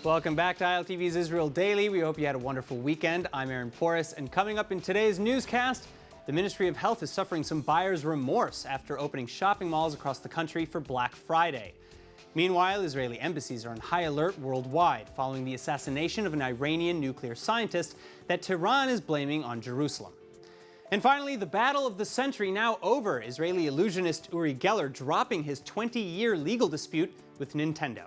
Welcome back to ILTV's Israel Daily. We hope you had a wonderful weekend. I'm Aaron Porras, and coming up in today's newscast, the Ministry of Health is suffering some buyer's remorse after opening shopping malls across the country for Black Friday. Meanwhile, Israeli embassies are on high alert worldwide following the assassination of an Iranian nuclear scientist that Tehran is blaming on Jerusalem. And finally, the battle of the century now over. Israeli illusionist Uri Geller dropping his 20-year legal dispute with Nintendo.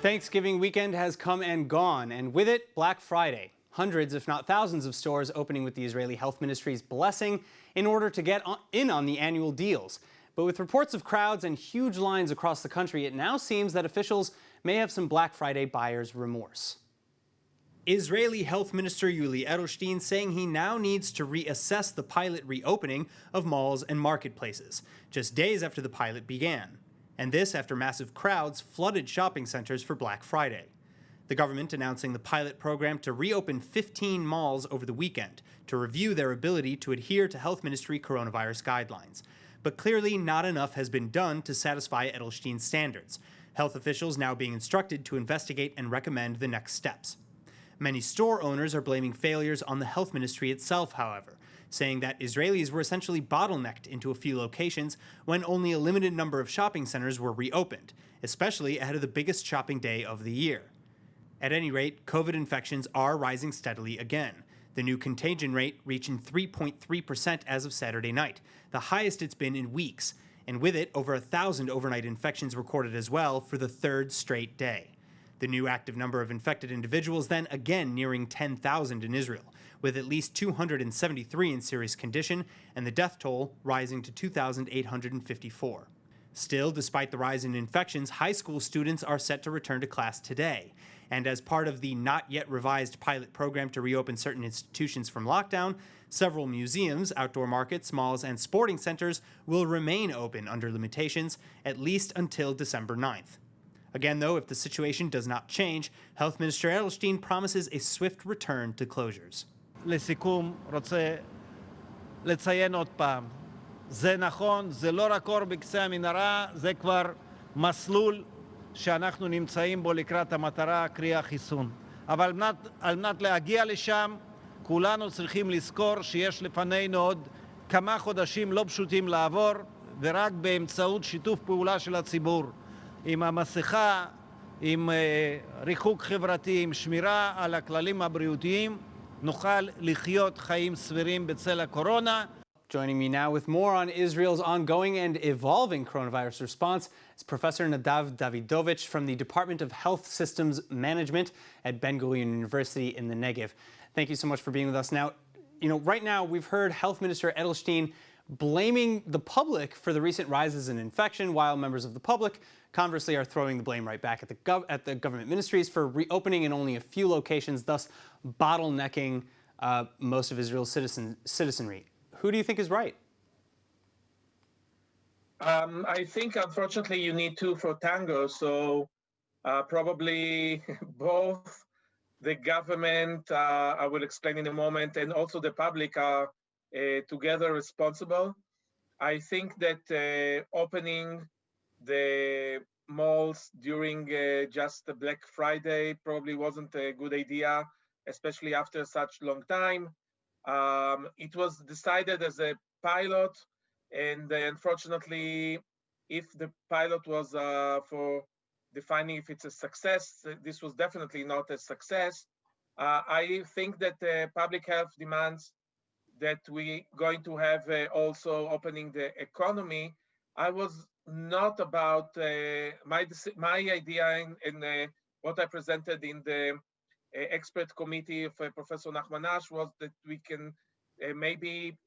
Thanksgiving weekend has come and gone, and with it, Black Friday. Hundreds, if not thousands, of stores opening with the Israeli Health Ministry's blessing in order to get in on the annual deals. But with reports of crowds and huge lines across the country, it now seems that officials may have some Black Friday buyer's remorse. Israeli Health Minister Uri Geller saying he now needs to reassess the pilot reopening of malls and marketplaces, just days after the pilot began. And this after massive crowds flooded shopping centers for Black Friday. The government announcing the pilot program to reopen 15 malls over the weekend to review their ability to adhere to Health Ministry coronavirus guidelines. But clearly not enough has been done to satisfy Edelstein's standards, health officials now being instructed to investigate and recommend the next steps. Many store owners are blaming failures on the Health Ministry itself, however, saying that Israelis were essentially bottlenecked into a few locations when only a limited number of shopping centers were reopened, especially ahead of the biggest shopping day of the year. At any rate, COVID infections are rising steadily again, the new contagion rate reaching 3.3% as of Saturday night, the highest it's been in weeks, and with it, over 1,000 overnight infections recorded as well for the third straight day. The new active number of infected individuals then again nearing 10,000 in Israel, with at least 273 in serious condition, and the death toll rising to 2,854. Still, despite the rise in infections, high school students are set to return to class today. And as part of the not yet revised pilot program to reopen certain institutions from lockdown, several museums, outdoor markets, malls, and sporting centers will remain open under limitations at least until December 9th. Again, though, if the situation does not change, Health Minister Edelstein promises a swift return to closures. לסיכום, רוצה לציין עוד פעם, זה נכון, זה לא רק אור בקצה המנהרה, זה כבר מסלול שאנחנו נמצאים בו לקראת המטרה, קרי החיסון. אבל על מנת להגיע לשם, כולנו צריכים לזכור שיש לפנינו עוד כמה חודשים לא פשוטים לעבור, ורק באמצעות שיתוף פעולה של הציבור, עם המסכה, עם ריחוק חברתי, עם שמירה על הכללים הבריאותיים, נוכל לחיות חיים סבירים בצל הקורונה. Joining me now with more on Israel's ongoing and evolving coronavirus response is Professor Profadav Davidovic from the Department of Health Systems Management at Ben-Gurion University in the Negev. Thank you so much for being with us. Now, right now we've heard Health Minister Edelstein blaming the public for the recent rises in infection, while members of the public conversely are throwing the blame right back at the government ministries for reopening in only a few locations, thus bottlenecking most of Israel's citizenry. Who do you think is right? I think, unfortunately, you need two for tango. So probably both the government, I will explain in a moment, and also the public are together responsible. I think that opening the malls during just the Black Friday probably wasn't a good idea, especially after such long time. It was decided as a pilot, and unfortunately, if the pilot was for defining if it's a success, this was definitely not a success. I think that public health demands that we going to have also opening the economy. I was not about my idea in what I presented in the expert committee of Professor Nachman Ash was that we can maybe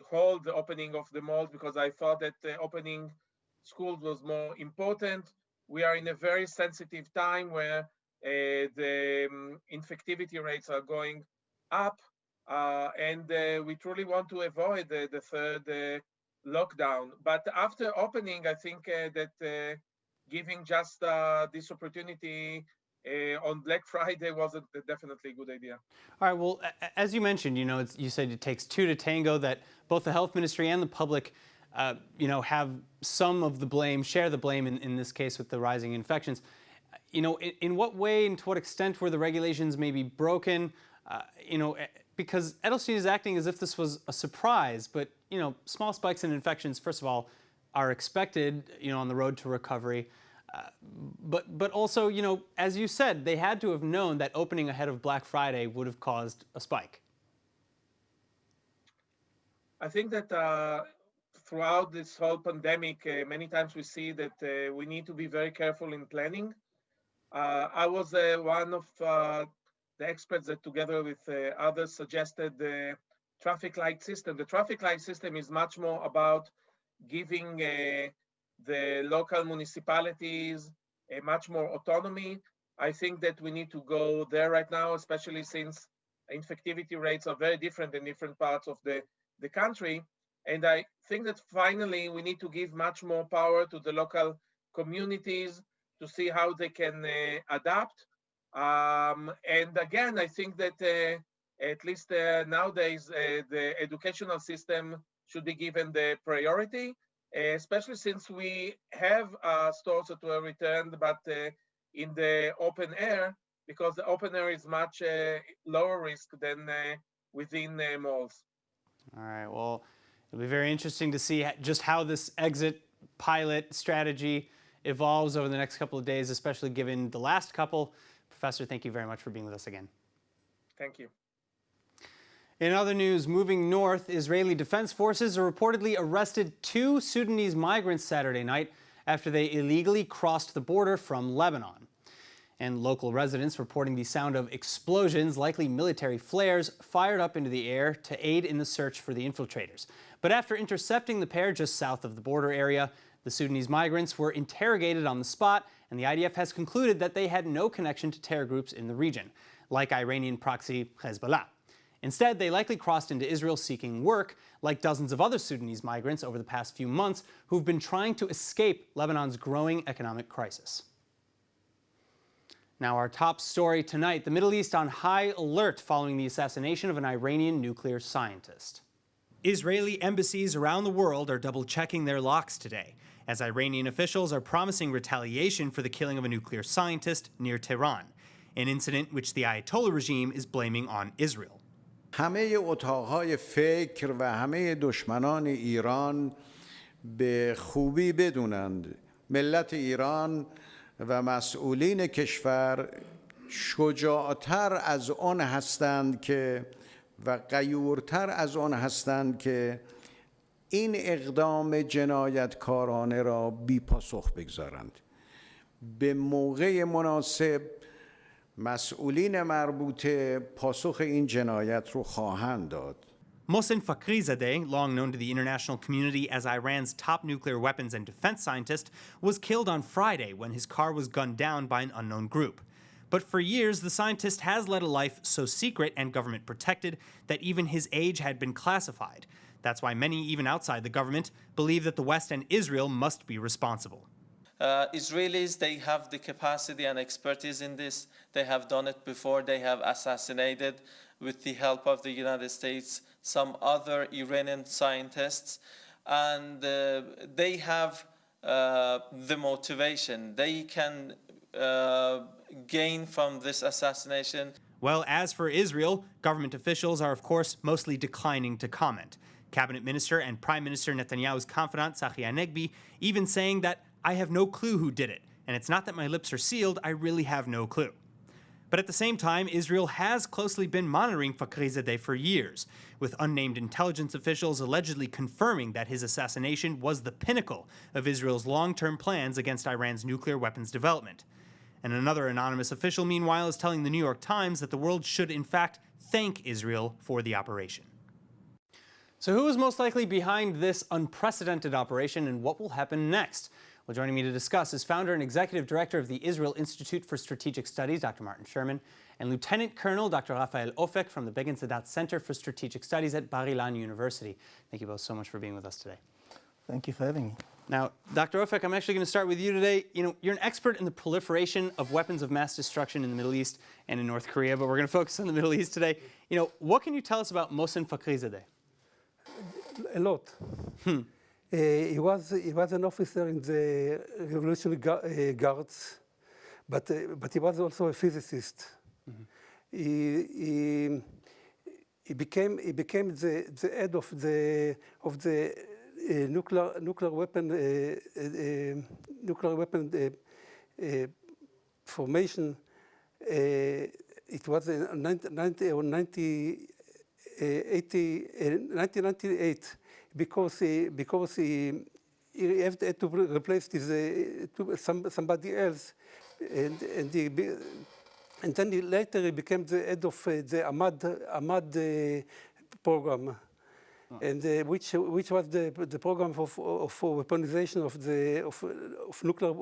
hold the opening of the malls, because I thought that opening schools was more important. We are in a very sensitive time where the infectivity rates are going up, and we truly want to avoid the third lockdown. But after opening, I think that giving just this opportunity on Black Friday wasn't definitely a good idea. All right. Well, as you mentioned, you said it takes two to tango. That both the health ministry and the public, have some of the blame, share the blame in this case with the rising infections. In what way and to what extent were the regulations maybe broken? Because Edelstein is acting as if this was a surprise, but small spikes in infections, first of all, are expected, on the road to recovery. But also, as you said, they had to have known that opening ahead of Black Friday would have caused a spike. I think that throughout this whole pandemic, many times we see that we need to be very careful in planning. I was one of the experts that together with others suggested the traffic light system. The traffic light system is much more about giving the local municipalities much more autonomy. I think that we need to go there right now, especially since infectivity rates are very different in different parts of the country. And I think that finally we need to give much more power to the local communities to see how they can adapt. And again, I think that at least nowadays, the educational system should be given the priority, especially since we have stores that were returned, but in the open air, because the open air is much lower risk than within malls. All right. Well, it'll be very interesting to see just how this exit pilot strategy evolves over the next couple of days, especially given the last couple. Professor, thank you very much for being with us again. Thank you. In other news, moving north, Israeli Defense Forces reportedly arrested 2 Sudanese migrants Saturday night after they illegally crossed the border from Lebanon. And local residents reporting the sound of explosions, likely military flares, fired up into the air to aid in the search for the infiltrators. But after intercepting the pair just south of the border area, the Sudanese migrants were interrogated on the spot, and the IDF has concluded that they had no connection to terror groups in the region, like Iranian proxy Hezbollah. Instead, they likely crossed into Israel seeking work, like dozens of other Sudanese migrants over the past few months who've been trying to escape Lebanon's growing economic crisis. Now, our top story tonight, the Middle East on high alert following the assassination of an Iranian nuclear scientist. Israeli embassies around the world are double-checking their locks today, as Iranian officials are promising retaliation for the killing of a nuclear scientist near Tehran, an incident which the Ayatollah regime is blaming on Israel. همه اتاقهای فکر و همه دشمنان ایران به خوبی بدونند ملت ایران و مسئولین کشور شجاعتر از آن هستند که و غیورتر از آن هستند که این اقدام جنایتکارانه را بی پاسخ بگذارند. به موقع مناسب مسئولین مربوطه پاسخ این جنایت رو خواهند داد. Mohsen Fakhrizadeh, long known to the international community as Iran's top nuclear weapons and defense scientist, was killed on Friday when his car was gunned down by an unknown group. But for years, the scientist has led a life so secret and government protected that even his age had been classified. That's why many, even outside the government, believe that the West and Israel must be responsible. Israelis, they have the capacity and expertise in this. They have done it before. They have assassinated, with the help of the United States, some other Iranian scientists. And they have the motivation. They can gain from this assassination. Well, as for Israel, government officials are, of course, mostly declining to comment. Cabinet Minister and Prime Minister Netanyahu's confidant, Tzachi Hanegbi, even saying that I have no clue who did it, and it's not that my lips are sealed, I really have no clue. But at the same time, Israel has closely been monitoring Fakhrizadeh for years, with unnamed intelligence officials allegedly confirming that his assassination was the pinnacle of Israel's long-term plans against Iran's nuclear weapons development. And another anonymous official, meanwhile, is telling the New York Times that the world should, in fact, thank Israel for the operation. So who is most likely behind this unprecedented operation, and what will happen next? Well, joining me to discuss is founder and executive director of the Israel Institute for Strategic Studies, Dr. Martin Sherman, and Lieutenant Colonel Dr. Rafael Ofek from the Begin Sadat Center for Strategic Studies at Bar Ilan University. Thank you both so much for being with us today. Thank you for having me. Now, Dr. Ofek, I'm actually going to start with you today. You're an expert in the proliferation of weapons of mass destruction in the Middle East and in North Korea, but we're going to focus on the Middle East today. What can you tell us about Mohsen Fakhrizadeh? A lot. He was an officer in the Revolutionary Guards, but he was also a physicist. He became the head of the nuclear weapon formation. It was in 1998 because he had to replace somebody else, and then later he became the head of the Ahmad program, and which was the program for weaponization of nuclear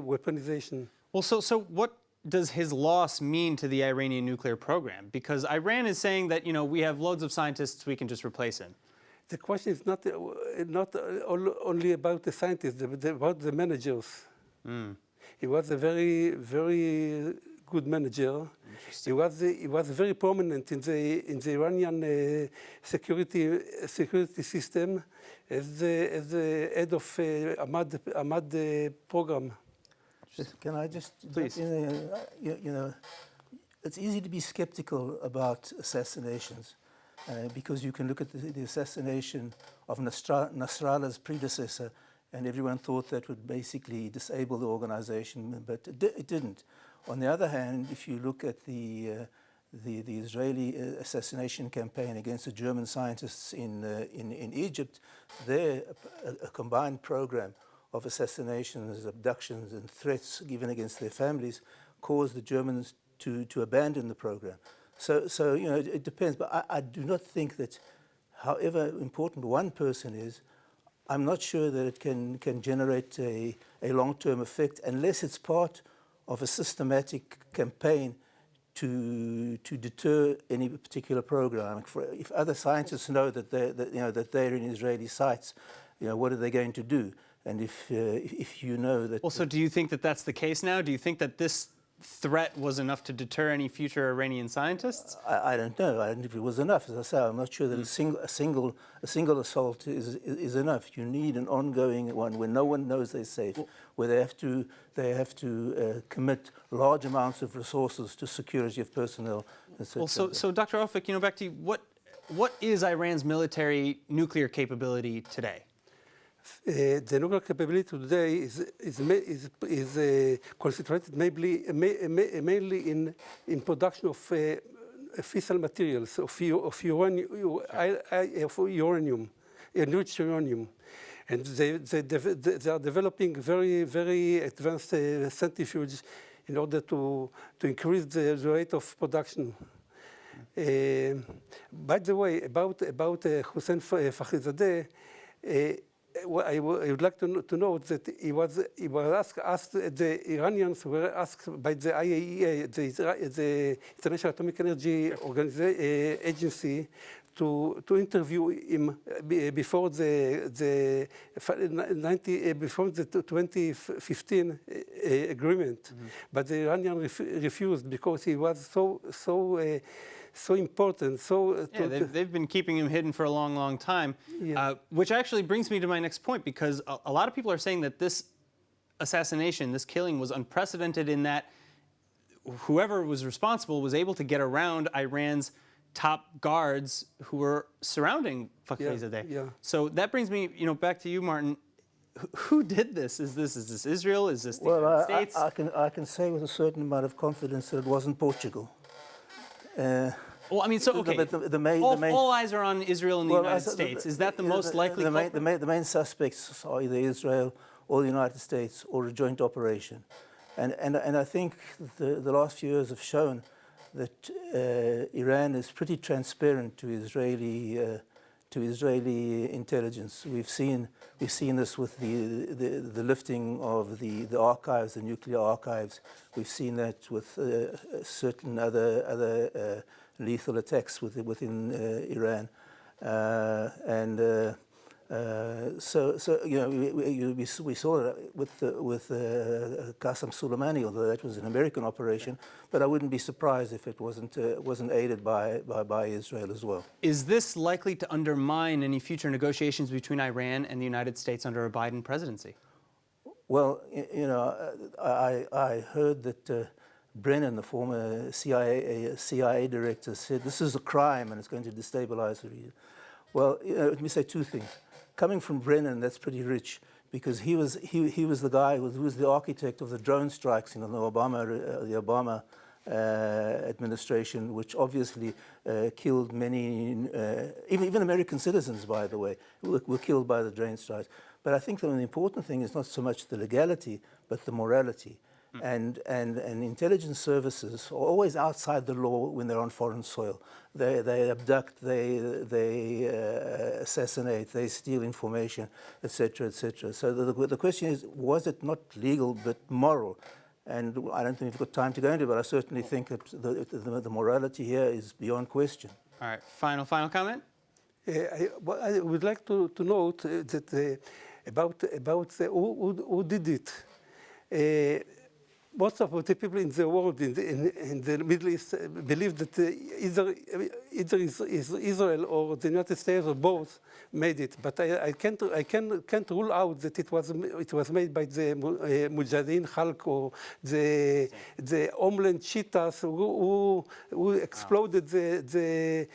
weaponization. Well, so what does his loss mean to the Iranian nuclear program? Because Iran is saying that we have loads of scientists, we can just replace him. The question is not only about the scientists, but about the managers. He was a very, very good manager. He was very prominent in the Iranian security system as the head of Ahmad program. Can I just, please? It's easy to be skeptical about assassinations because you can look at the assassination of Nasrallah's predecessor, and everyone thought that would basically disable the organization, but it didn't. On the other hand, if you look at the Israeli assassination campaign against the German scientists in Egypt, there a combined program of assassinations, abductions, and threats given against their families caused the Germans to abandon the program. So it depends, but I do not think that, however important one person is, I'm not sure that it can generate a long-term effect unless it's part of a systematic campaign to deter any particular program. If other scientists know that they're in Israeli sites, what are they going to do? And if you know that... Well, so do you think that that's the case now? Do you think that this threat was enough to deter any future Iranian scientists? I don't know. I don't know if it was enough. As I say, I'm not sure that a single assault is enough. You need an ongoing one where no one knows they're safe, where they have to commit large amounts of resources to security of personnel. Well, so Dr. Ofek, back to you. What is Iran's military nuclear capability today? The nuclear capability today is concentrated mainly in production of fissile materials of uranium, enriched uranium, and they are developing very, very advanced centrifuges in order to increase the rate of production. By the way, about Mohsen Fakhrizadeh. I would like to note that he was asked. The Iranians were asked by the IAEA, the International Atomic Energy Agency, to interview him before the 2015 agreement, but the Iranian refused because he was so important. They've been keeping him hidden for a long, long time, which actually brings me to my next point, because a lot of people are saying that this assassination, this killing, was unprecedented in that whoever was responsible was able to get around Iran's top guards who were surrounding Fakhrizadeh. So that brings me, back to you, Martin. Who did this? Is this Israel? Is this the United States? I can say with a certain amount of confidence that it wasn't Portugal. Well, I mean, so okay. All eyes are on Israel and the United States. Is that the most likely? The main suspects are either Israel or the United States or a joint operation, and I think the last few years have shown that Iran is pretty transparent to Israeli intelligence. We've seen this with the lifting of the archives, the nuclear archives. We've seen that with certain other lethal attacks within Iran, and We saw it with Qasem Soleimani, although that was an American operation. But I wouldn't be surprised if it wasn't aided by Israel as well. Is this likely to undermine any future negotiations between Iran and the United States under a Biden presidency? Well, I heard that Brennan, the former CIA director, said this is a crime and it's going to destabilize the region. Well, let me say two things. Coming from Brennan, that's pretty rich, because he was the guy who was the architect of the drone strikes in the Obama administration, which obviously killed many, even American citizens, by the way, were killed by the drone strikes. But I think that the important thing is not so much the legality, but the morality. And intelligence services are always outside the law when they're on foreign soil. They abduct, they assassinate, they steal information, etc., etc. So the question is, was it not legal but moral? And I don't think we've got time to go into it, but I certainly think that the morality here is beyond question. All right, final comment? I would like to note that about who did it. Most of the people in the world, in the Middle East, believe that either Israel or the United States or both made it. But I can't rule out that it was made by the Mujahideen Khalq or the homeland cheetahs who exploded the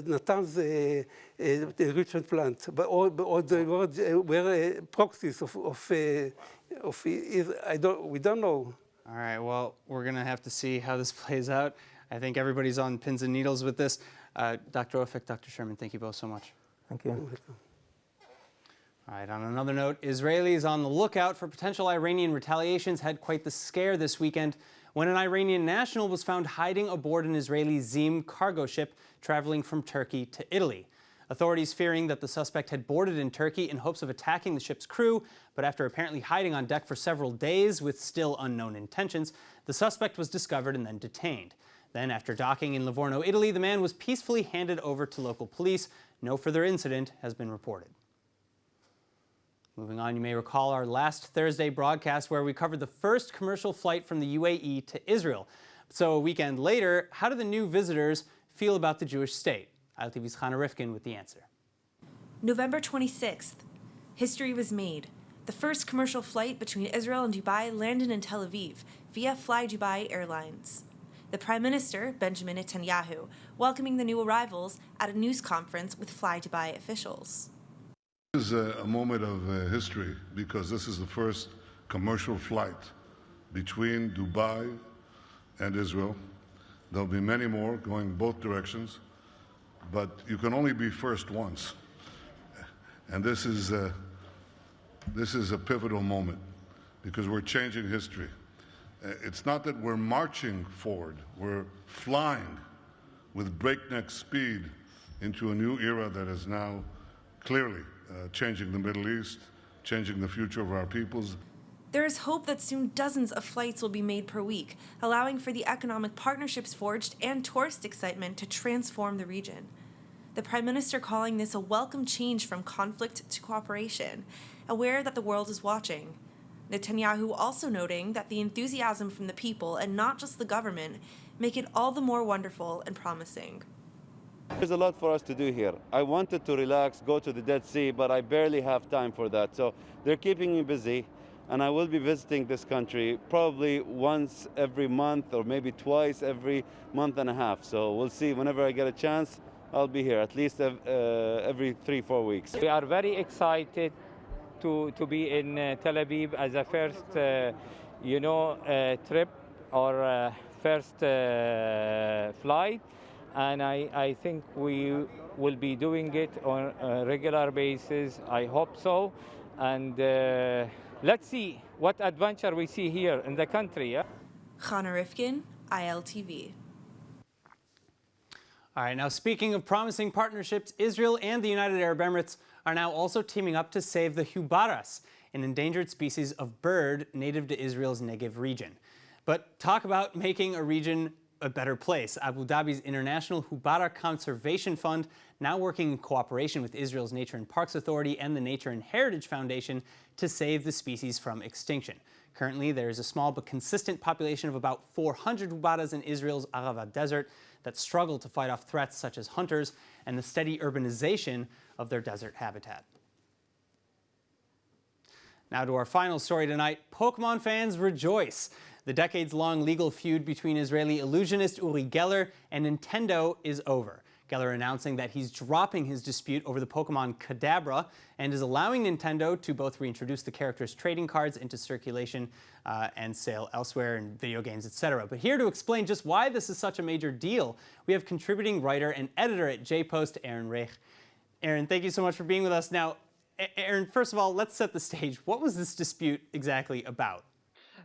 Natanz enrichment plant, or they were proxies we don't know. All right, well, we're going to have to see how this plays out. I think everybody's on pins and needles with this. Dr. Ofek, Dr. Sherman, thank you both so much. Thank you. All right, on another note, Israelis on the lookout for potential Iranian retaliations had quite the scare this weekend when an Iranian national was found hiding aboard an Israeli Zim cargo ship traveling from Turkey to Italy. Authorities fearing that the suspect had boarded in Turkey in hopes of attacking the ship's crew, but after apparently hiding on deck for several days with still unknown intentions, the suspect was discovered and then detained. Then, after docking in Livorno, Italy, the man was peacefully handed over to local police. No further incident has been reported. Moving on, you may recall our last Thursday broadcast where we covered the first commercial flight from the UAE to Israel. So a weekend later, how do the new visitors feel about the Jewish state? ILTV's Chana Rifkin with the answer. November 26th, history was made. The first commercial flight between Israel and Dubai landed in Tel Aviv via Fly Dubai Airlines. The Prime Minister, Benjamin Netanyahu, welcoming the new arrivals at a news conference with Fly Dubai officials. This is a moment of history because this is the first commercial flight between Dubai and Israel. There'll be many more going both directions. But you can only be first once, and this is a pivotal moment because we're changing history. It's not that we're marching forward; we're flying with breakneck speed into a new era that is now clearly changing the Middle East, changing the future of our peoples. There is hope that soon dozens of flights will be made per week, allowing for the economic partnerships forged and tourist excitement to transform the region. The Prime Minister calling this a welcome change from conflict to cooperation, aware that the world is watching. Netanyahu also noting that the enthusiasm from the people and not just the government make it all the more wonderful and promising. There's a lot for us to do here. I wanted to relax, go to the Dead Sea, but I barely have time for that. So they're keeping me busy. And I will be visiting this country probably once every month or maybe twice every month and a half. So we'll see. Whenever I get a chance, I'll be here at least every 3-4 weeks. We are very excited to be in Tel Aviv as a first, trip or first flight. And I think we will be doing it on a regular basis. I hope so. And let's see what adventure we see here in the country. Yeah? Chana Rifkin, ILTV. All right, now speaking of promising partnerships, Israel and the United Arab Emirates are now also teaming up to save the Hubaras, an endangered species of bird native to Israel's Negev region. But talk about making a region a better place. Abu Dhabi's International Hubara Conservation Fund, now working in cooperation with Israel's Nature and Parks Authority and the Nature and Heritage Foundation to save the species from extinction. Currently, there is a small but consistent population of about 400 Hubaras in Israel's Arava Desert that struggle to fight off threats such as hunters and the steady urbanization of their desert habitat. Now to our final story tonight. Pokemon fans rejoice. The decades-long legal feud between Israeli illusionist Uri Geller and Nintendo is over. Geller announcing that he's dropping his dispute over the Pokemon Kadabra and is allowing Nintendo to both reintroduce the character's trading cards into circulation and sale elsewhere in video games, etc. But here to explain just why this is such a major deal, we have contributing writer and editor at JPost, Aaron Reich. Aaron, thank you so much for being with us. Now, Aaron, first of all, let's set the stage. What was this dispute exactly about?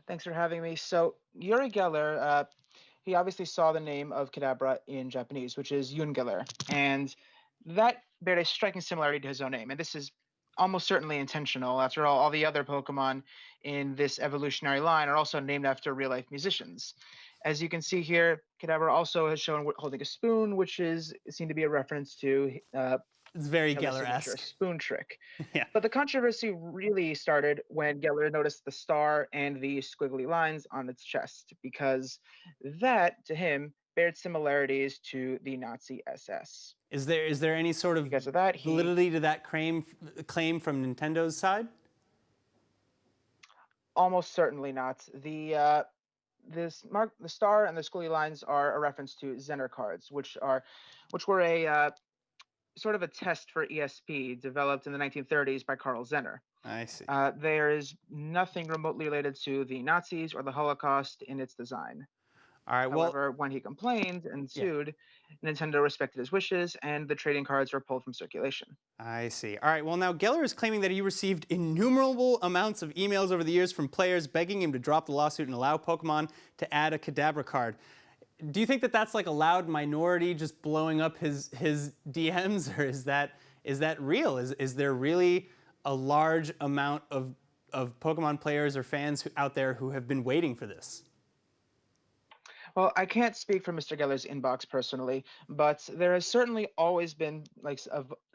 Thanks for having me. So Uri Geller, he obviously saw the name of Kadabra in Japanese, which is Uri Geller, and that bears a striking similarity to his own name. And this is almost certainly intentional. After all the other Pokemon in this evolutionary line are also named after real-life musicians. As you can see here, Kadabra also has shown holding a spoon, which is seen to be a reference to it's very Geller-esque. Spoon trick. Yeah. But the controversy really started when Geller noticed the star and the squiggly lines on its chest, because that, to him, bared similarities to the Nazi SS. Is there any sort of because of that, validity to that claim from Nintendo's side? Almost certainly not. The star and the squiggly lines are a reference to Zener cards, which were a sort of a test for ESP developed in the 1930s by Karl Zener. I see. There is nothing remotely related to the Nazis or the Holocaust in its design. All right. However, when he complained and sued, Nintendo respected his wishes, and the trading cards were pulled from circulation. I see. All right. Well, now Geller is claiming that he received innumerable amounts of emails over the years from players begging him to drop the lawsuit and allow Pokemon to add a Kadabra card. Do you think that that's like a loud minority just blowing up his DMs, or is that real? Is there really a large amount of Pokemon players or fans out there who have been waiting for this? Well, I can't speak for Mr. Geller's inbox personally, but there has certainly always been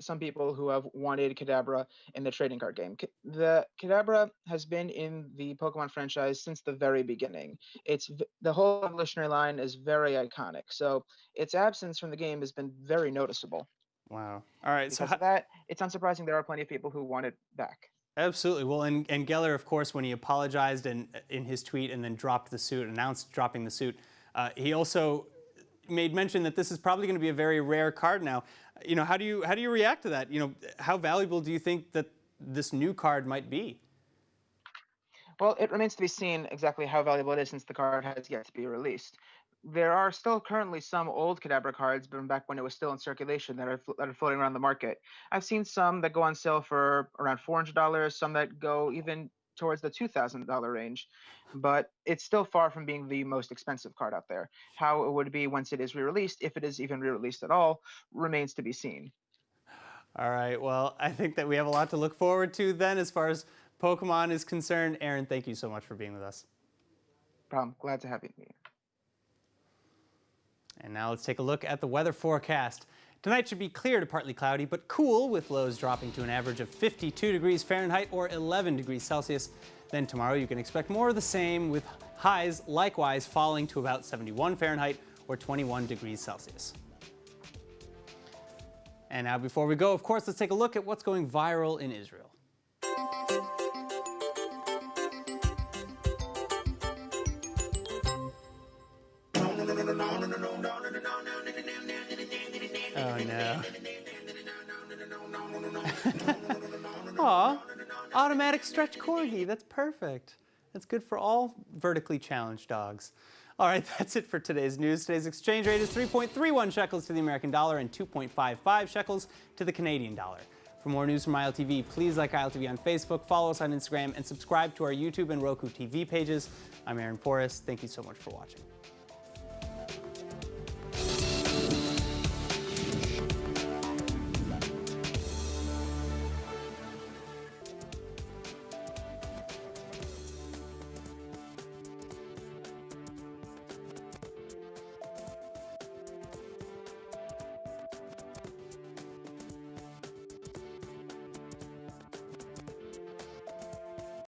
some people who have wanted Kadabra in the trading card game. The Kadabra has been in the Pokemon franchise since the very beginning. The whole evolutionary line is very iconic, so its absence from the game has been very noticeable. Wow. All right. Because of that, it's unsurprising there are plenty of people who want it back. Absolutely. Well, and Geller, of course, when he apologized in his tweet and then dropped the suit, announced dropping the suit, he also made mention that this is probably going to be a very rare card now. You know, how do you react to that? You know, how valuable do you think that this new card might be? Well, it remains to be seen exactly how valuable it is since the card has yet to be released. There are still currently some old Kadabra cards from back when it was still in circulation that are floating around the market. I've seen some that go on sale for around $400, some that go even towards the $2,000 range, but it's still far from being the most expensive card out there. How it would be once it is re-released, if it is even re-released at all, remains to be seen. All right, well, I think that we have a lot to look forward to then as far as Pokemon is concerned. Aaron, thank you so much for being with us. No problem. Glad to have you. And now let's take a look at the weather forecast. Tonight should be clear to partly cloudy, but cool, with lows dropping to an average of 52 degrees Fahrenheit or 11 degrees Celsius. Then tomorrow you can expect more of the same, with highs likewise falling to about 71 Fahrenheit or 21 degrees Celsius. And now before we go, of course, let's take a look at what's going viral in Israel. Oh no. Aw, automatic stretch corgi, that's perfect. That's good for all vertically challenged dogs. All right, that's it for today's news. Today's exchange rate is 3.31 shekels to the American dollar and 2.55 shekels to the Canadian dollar. For more news from ILTV, please like ILTV on Facebook, follow us on Instagram, and subscribe to our YouTube and Roku TV pages. I'm Aaron Porras. Thank you so much for watching.